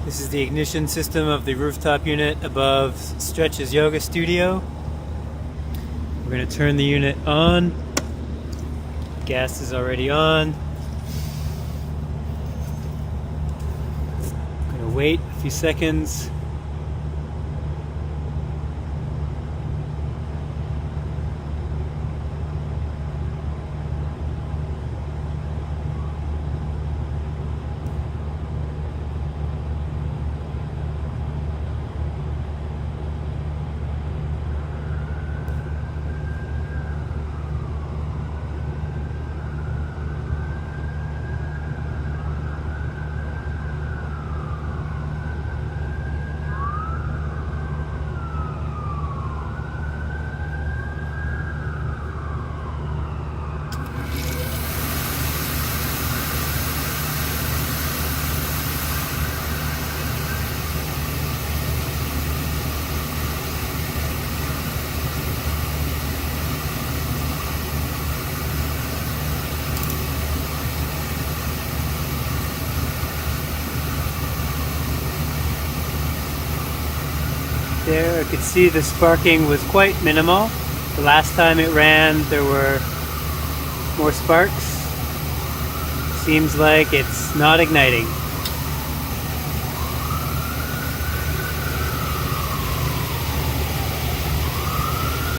This is the ignition system of the rooftop unit above Stretch's yoga studio. We're going to turn the unit on. Gas is already on. I'm going to wait a few seconds. There, I could see the sparking was quite minimal. The last time it ran, there were more sparks. Seems like it's not igniting.